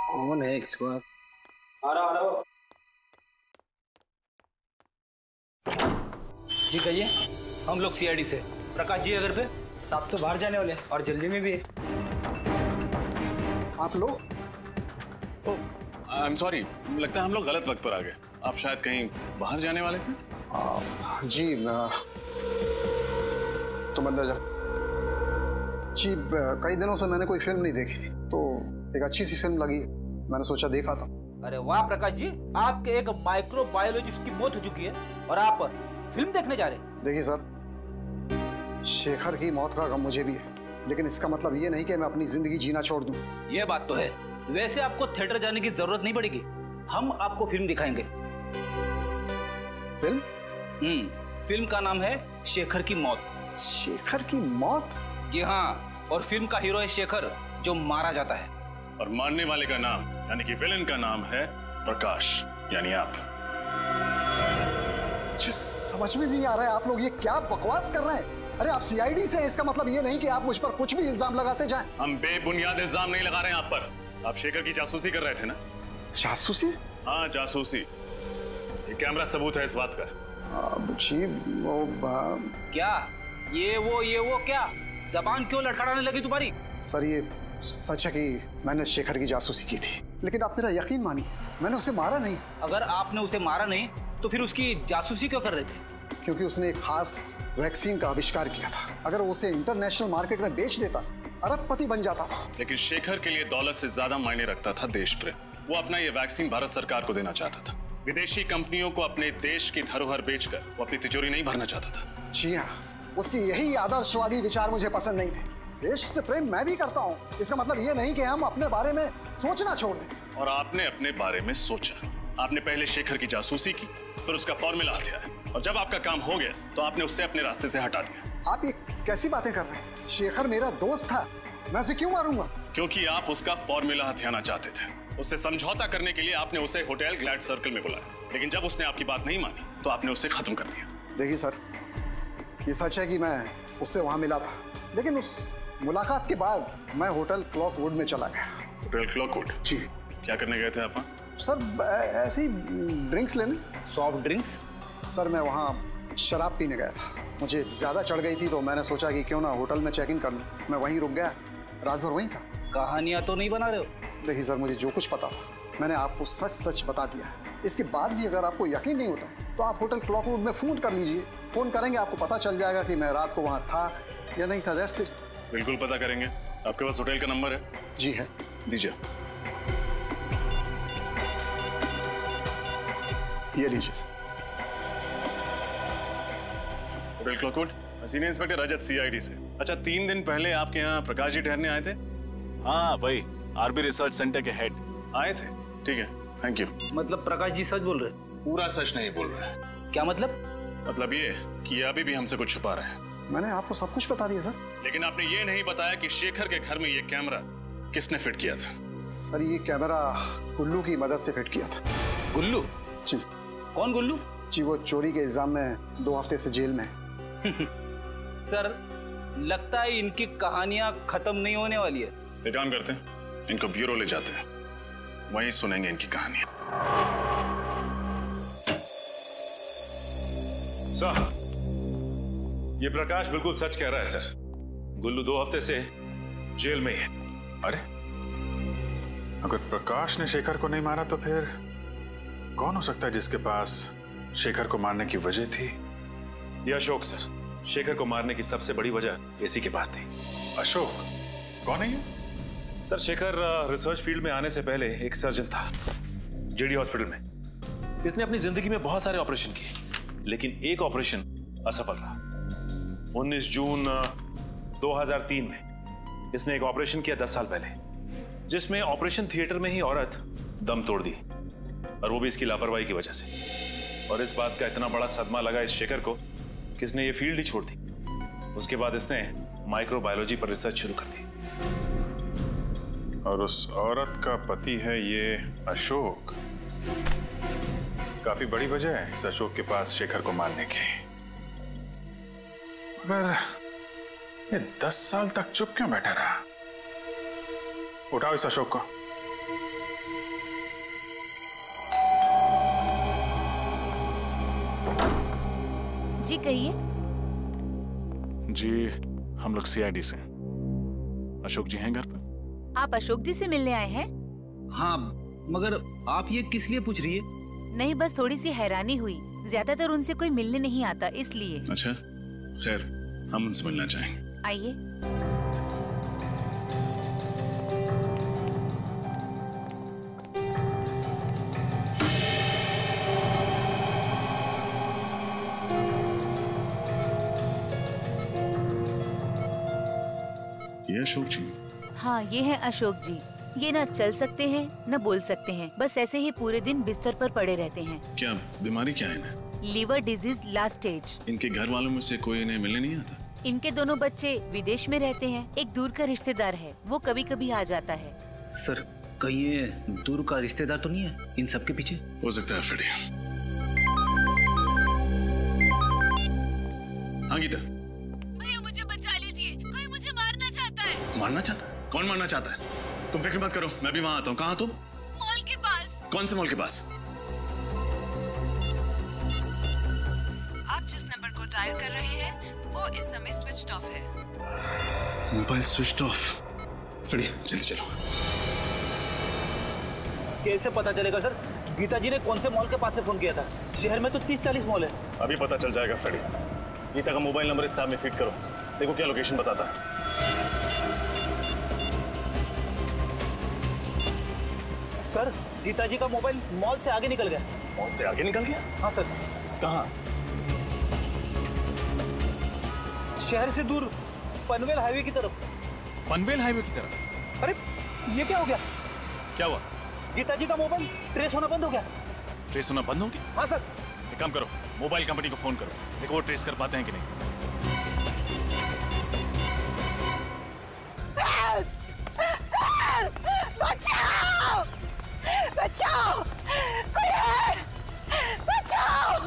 कौन है इस वक्त? आ रहा। जी कहिए। हम लोग सीआईडी से। प्रकाश जी अगर पे साहब तो बाहर जाने वाले और जल्दी में भी है। आप लोग? आई एम सॉरी, लगता है हम लोग गलत वक्त पर आ गए। आप शायद कहीं बाहर जाने वाले थे? जी तुम अंदर जाओ। जी कई दिनों से मैंने कोई फिल्म नहीं देखी थी, तो एक अच्छी सी फिल्म लगी, मैंने सोचा देखा था। अरे वाह प्रकाश जी, आपके एक माइक्रोबायोलॉजिस्ट की मौत हो चुकी है और आप फिल्म देखने जा रहे हैं। देखिए सर, शेखर की मौत का गम मुझे भी है, लेकिन इसका मतलब ये नहीं कि मैं अपनी जिंदगी जीना छोड़ दूं। ये बात तो है। वैसे आपको थिएटर जाने की जरूरत नहीं पड़ेगी, हम आपको फिल्म दिखाएंगे। फिल्म? फिल्म का नाम है शेखर की मौत। शेखर की मौत? जी हाँ, और फिल्म का हीरो है शेखर, जो मारा जाता है। और मारने वाले का नाम यानी कि विलेन का नाम है प्रकाश, यानी आप। समझ में नहीं आ रहा है, आप लोग ये क्या बकवास कर रहे हैं? अरे आप सीआईडी से हैं, इसका मतलब ये नहीं कि आप मुझ पर कुछ भी इल्जाम लगाते जाएं। हम बेबुनियाद इल्जाम नहीं लगा रहे हैं आप पर। आप शेखर की जासूसी कर रहे थे ना? जासूसी? हाँ जासूसी। ये कैमरा सबूत है इस बात का। जी वो क्या ये वो क्या जबान क्यों लड़खड़ाने लगी तुम्हारी? सर ये सच है कि मैंने शेखर की जासूसी की थी, लेकिन आप मेरा यकीन मानिए, मैंने उसे मारा नहीं। अगर आपने उसे मारा नहीं तो फिर उसकी जासूसी क्यों कर रहे थे? क्योंकि उसने एक खास वैक्सीन का आविष्कार किया था। अगर वो उसे इंटरनेशनल मार्केट में बेच देता, अरबपति बन जाता। लेकिन शेखर के लिए दौलत से ज्यादा मायने रखता था देश प्रेम। वो अपना ये वैक्सीन भारत सरकार को देना चाहता था। विदेशी कंपनियों को अपने देश की धरोहर बेचकर वो अपनी तिजोरी नहीं भरना चाहता था। जी हाँ, उसकी यही आदर्शवादी विचार मुझे पसंद नहीं थे। देश से प्रेम मैं भी करता हूँ, इसका मतलब ये नहीं कि हम अपने बारे में सोचना छोड़ दें। और आपने अपने बारे में सोचा। आपने पहले शेखर की जासूसी की, फिर उसका फॉर्मूला हथियाया, और जब आपका काम हो गया तो आपने उससे अपने रास्ते से हटा दिया। आप ये कैसी बातें कर रहे हैं? शेखर मेरा दोस्त था, मैं उसे क्यों मारूंगा? क्योंकि आप उसका फॉर्मूला हथियाना चाहते थे। उससे समझौता करने के लिए आपने उसे होटल ग्लैड सर्कल में बुलाया, लेकिन जब उसने आपकी बात नहीं मानी तो आपने उसे खत्म कर दिया। देखिए सर, ये सच है कि मैं उससे वहां मिला था, लेकिन उस मुलाकात के बाद मैं होटल क्लॉकवुड में चला गया। होटल क्लॉकवुड? जी। क्या करने गए थे आप वहाँ? सर ऐसे ही ड्रिंक्स लेने। Soft drinks? सर मैं वहाँ शराब पीने गया था, मुझे ज्यादा चढ़ गई थी तो मैंने सोचा कि क्यों ना होटल में चेक इन कर लूं। मैं वहीं रुक गया, रात भर वहीं था। कहानियां तो नहीं बना रहे हो? देखिए सर, मुझे जो कुछ पता था मैंने आपको सच सच बता दिया है। इसके बाद भी अगर आपको यकीन नहीं होता है तो आप होटल क्लॉकवुड में फोन कर लीजिए। फोन करेंगे, आपको पता चल जाएगा कि मैं रात को वहाँ था या नहीं था। That's it. बिल्कुल पता करेंगे। आपके पास होटल का नंबर है? जी है। दीजिए। ये लीजिए। होटल क्लॉकवुड, सीनियर इंस्पेक्टर रजत, सीआईडी से। अच्छा, 3 दिन पहले आपके यहाँ प्रकाश जी ठहरने आए थे? हाँ वही, आरबी रिसर्च सेंटर के हेड आए थे। ठीक है, थैंक यू। मतलब प्रकाश जी सच बोल रहे? पूरा सच नहीं बोल रहे। क्या मतलब? मतलब ये कि अभी भी हमसे कुछ छुपा रहे हैं। मैंने आपको सब कुछ बता दिया सर। लेकिन आपने ये नहीं बताया कि शेखर के घर में ये कैमरा किसने फिट किया था? सर ये कैमरा गुल्लू की मदद से फिट किया था। गुल्लू? जी। कौन गुल्लू? जी वो चोरी के इल्जाम में 2 हफ्ते से जेल में। सर लगता है इनकी कहानियां खत्म नहीं होने वाली है। एक काम करते हैं, इनको ब्यूरो ले जाते हैं, वहीं सुनेंगे इनकी कहानियां। सर, ये प्रकाश बिल्कुल सच कह रहा है सर। गुल्लू 2 हफ्ते से जेल में ही है। अरे अगर प्रकाश ने शेखर को नहीं मारा तो फिर कौन हो सकता है जिसके पास शेखर को मारने की वजह थी? ये अशोक सर, शेखर को मारने की सबसे बड़ी वजह इसी के पास थी। अशोक? कौन है ये? सर शेखर रिसर्च फील्ड में आने से पहले एक सर्जन था जेडी हॉस्पिटल में। इसने अपनी जिंदगी में बहुत सारे ऑपरेशन किए, लेकिन एक ऑपरेशन असफल रहा। 19 जून 2003 में इसने एक ऑपरेशन किया 10 साल पहले, जिसमें ऑपरेशन थिएटर में ही औरत दम तोड़ दी, और वो भी इसकी लापरवाही की वजह से। और इस बात का इतना बड़ा सदमा लगा इस शेखर को कि इसने ये फील्ड ही छोड़ दी। उसके बाद इसने माइक्रोबायोलॉजी पर रिसर्च शुरू कर दी। और उस औरत का पति है ये अशोक। काफी बड़ी वजह है इस अशोक के पास शेखर को मारने की। मगर ये 10 साल तक चुप क्यों बैठा रहा? उठाओ इस अशोक को। जी कहिए। जी हम लोग सीआईडी से। अशोक जी हैं घर पर? आप अशोक जी से मिलने आए हैं? हाँ, मगर आप ये किस लिए पूछ रही है? नहीं, बस थोड़ी सी हैरानी हुई। ज्यादातर उनसे कोई मिलने नहीं आता, इसलिए। अच्छा, खैर हम उनसे मिलना चाहेंगे। आइए। ये अशोक जी? हाँ, ये है अशोक जी। ये ना चल सकते हैं न बोल सकते हैं, बस ऐसे ही पूरे दिन बिस्तर पर पड़े रहते हैं। क्या बीमारी क्या है इन्हें? Liver disease last stage. इनके घर वालों में से कोई इन्हें मिलने नहीं आता? इनके दोनों बच्चे विदेश में रहते हैं। एक दूर का रिश्तेदार है, वो कभी कभी आ जाता है। सर, कहीं ये दूर का रिश्तेदार तो नहीं है इन सब के पीछे? हो सकता है फ्रेडी। हाँ गीता। भैया मुझे बचा लीजिए, कोई मुझे मारना चाहता है। मारना चाहता है? कौन मारना चाहता है? तुम फिक्र मत करो, मैं भी वहाँ आता हूँ। कहाँ तुम? मॉल के पास। कौन से मॉल के पास? आप जिस नंबर को डायल कर रहे हैं वो इस समय स्विच ऑफ है। Mobile switch off. फ्रेडी जल्दी चलो। कैसे पता चलेगा सर? गीता जी ने कौन से मॉल के पास से फोन किया था? शहर में तो 30-40 मॉल है। अभी पता चल जाएगा फ्रेडी। गीता का मोबाइल नंबर इस टैब में फीड करो, देखो क्या लोकेशन बताता है। सर, गीता जी का मोबाइल मॉल से आगे निकल गया। मॉल से आगे निकल गया? हाँ सर। कहाँ? शहर से दूर, पनवेल हाईवे की तरफ। पनवेल हाईवे की तरफ? अरे ये क्या हो गया? क्या हुआ? गीता जी का मोबाइल ट्रेस होना बंद हो गया। ट्रेस होना बंद हो गया? हाँ सर। एक काम करो, मोबाइल कंपनी को फोन करो, देखो वो ट्रेस कर पाते हैं कि नहीं। बचाओ! बचाओ! कोई है! बचाओ!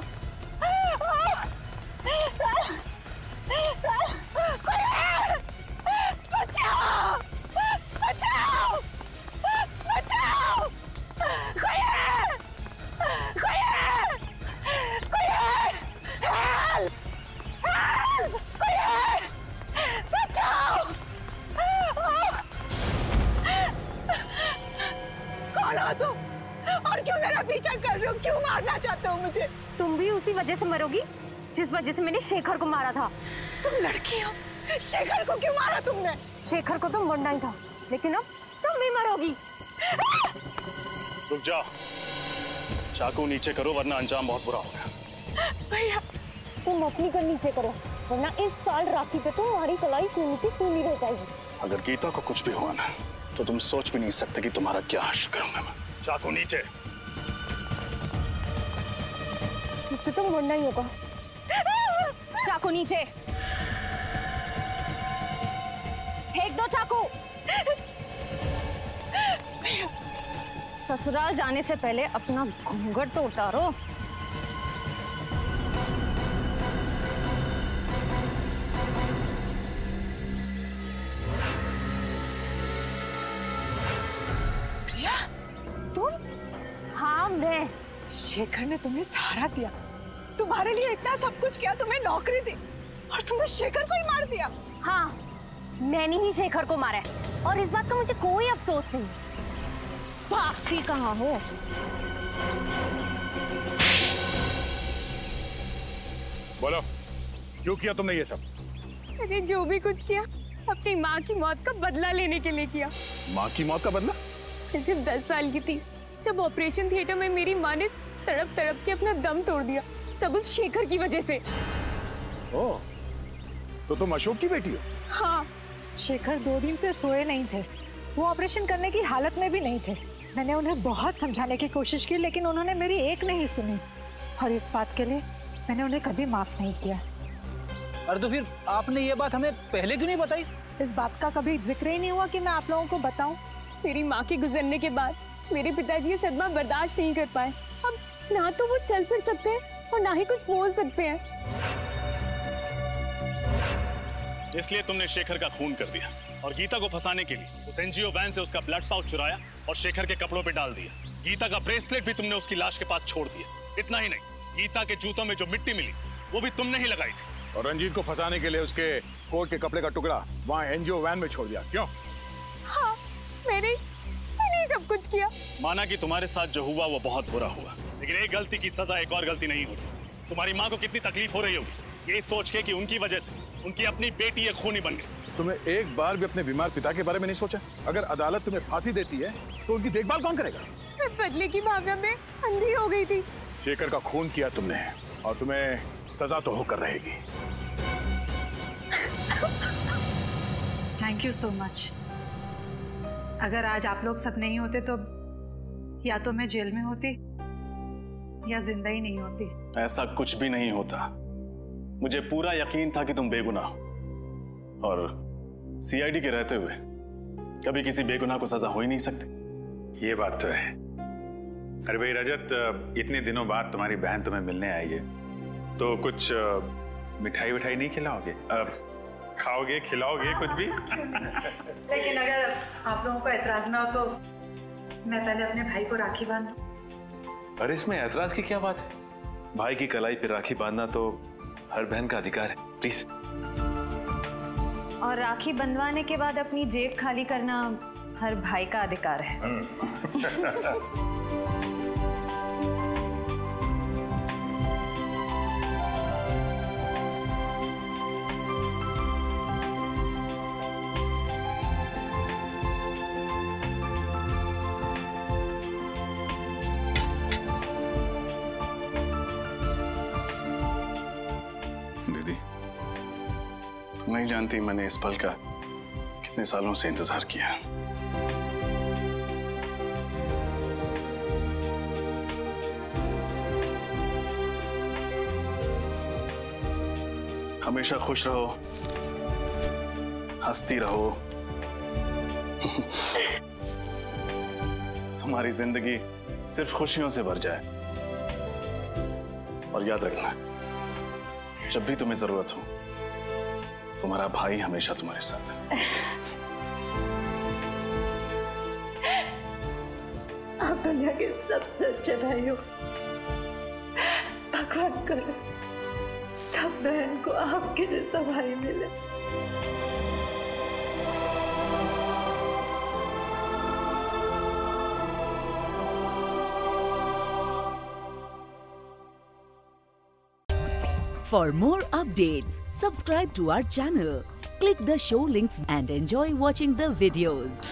कोई है! बचाओ! बचाओ! बचाओ! कोई है! कोई है! कोई है! हेल्प! हेल्प! कोई है! बचाओ! कौन हो तुम? और क्यों मेरा पीछा कर रहे हो? क्यों मारना चाहते हो मुझे? तुम भी उसी वजह से मरोगी जिस वजह से मैंने शेखर को मारा था। तुम लड़की हो, शेखर को क्यों मारा तुमने? शेखर को तो मरना ही था, लेकिन अब तुम भी मरोगी। रुक जाओ, चाकू नीचे करो वरना अंजाम बहुत बुरा होगा। भैया, तुम अपनी कर नीचे करो, वरना इस साल राखी पे तुम्हारी कलाई खूनी की खूनी रह जाएगी। अगर गीता को कुछ भी हुआ ना, तो तुम सोच भी नहीं सकते कि तुम्हारा क्या हश्र करूंगा मैं। चाकू नीचे। मुझसे तो मरना ही होगा। चाकू नीचे। फेंक दो चाकू। ससुराल जाने से पहले अपना घूंघट तो उतारो। प्रिया, तुम? हाँ मैं। शेखर ने तुम्हें सहारा दिया, तुम्हारे लिए इतना सब कुछ किया, तुम्हें नौकरी दी, और तुमने शेखर को ही मार दिया। हाँ, मैंने ही शेखर को मारा है, और इस बात का मुझे कोई अफसोस नहीं। भागती कहाँ हो? बोलो, क्यों किया तुमने ये सब? अरे जो भी कुछ किया अपनी माँ की मौत का बदला लेने के लिए किया। माँ की मौत का बदला? मैं सिर्फ 10 साल की थी जब ऑपरेशन थिएटर में मेरी माँ ने तड़प तड़प के अपना दम तोड़ दिया, सब उस शेखर की वजह से। ओह, तो तुम अशोक की बेटी हो? हाँ। शेखर 2 दिन से सोए नहीं थे, वो ऑपरेशन करने की हालत में भी नहीं थे। मैंने उन्हें बहुत समझाने की कोशिश की, लेकिन उन्होंने मेरी एक नहीं सुनी, और इस बात के लिए मैंने उन्हें कभी माफ नहीं किया। अरे तो फिर आपने ये बात हमें पहले क्यों नहीं बताई? इस बात का कभी जिक्र ही नहीं हुआ कि मैं आप लोगों को बताऊं। मेरी माँ के गुजरने के बाद मेरे पिताजी ये सदमा बर्दाश्त नहीं कर पाए। अब ना तो वो चल फिर सकते हैं और ना ही कुछ बोल सकते हैं। इसलिए तुमने शेखर का खून कर दिया और गीता को फंसाने के लिए उस एनजीओ वैन से उसका ब्लड पाउच चुराया और शेखर के कपड़ों पे डाल दिया। गीता का ब्रेसलेट भी तुमने उसकी लाश के पास छोड़ दिया। इतना ही नहीं, गीता के जूतों में जो मिट्टी मिली वो भी तुमने ही लगाई थी। और रंजीत को फंसाने के लिए उसके कोट के कपड़े का टुकड़ा वहाँ एनजीओ वैन में छोड़ दिया। क्यों? हाँ, मैंने सब कुछ किया। माना कि तुम्हारे साथ जो हुआ वो बहुत बुरा हुआ, लेकिन एक गलती की सजा एक और गलती नहीं होती। तुम्हारी माँ को कितनी तकलीफ हो रही होगी ये सोच के कि उनकी वजह से उनकी अपनी बेटी एक खूनी बन गई। तुम्हें एक बार भी अपने बीमार पिता के बारे में नहीं सोचा? अगर अदालत तुम्हें फांसी देती है तो उनकी देखभाल कौन करेगा? मैं बदले की भावना में अंधी हो गई थी। शेखर का खून किया तुमने और तुम्हें सजा तो होकर रहेगी। Thank you so much. अगर आज आप लोग सब नहीं होते तो या तो मैं जेल में होती या जिंदा ही नहीं होती। ऐसा कुछ भी नहीं होता। मुझे पूरा यकीन था कि तुम बेगुनाह हो और सीआईडी के रहते हुए कभी किसी बेगुनाह को सजा हो ही नहीं सकती। ये बात तो है। अरे भाई रजत, इतने दिनों बाद तुम्हारी बहन तुम्हें मिलने आई है तो कुछ मिठाई विठाई नहीं खिलाओगे? खाओगे, खिलाओगे कुछ भी? लेकिन अगर आप लोगों को एतराज ना हो तो मैं पहले अपने भाई को राखी बांध दूं। अरे इसमें ऐतराज की क्या बात है? भाई की कलाई पे राखी बांधना तो हर बहन का अधिकार है। प्लीज। और राखी बंधवाने के बाद अपनी जेब खाली करना हर भाई का अधिकार है। नहीं जानती मैंने इस पल का कितने सालों से इंतजार किया। हमेशा खुश रहो, हंसती रहो। तुम्हारी जिंदगी सिर्फ खुशियों से भर जाए। और याद रखना, जब भी तुम्हें जरूरत हो तुम्हारा भाई हमेशा तुम्हारे साथ। आप दुनिया के सबसे अच्छे भाई हो। भगवान करे सब बहन को आपके जैसा भाई मिले। For more updates, subscribe to our channel, click the show links and enjoy watching the videos.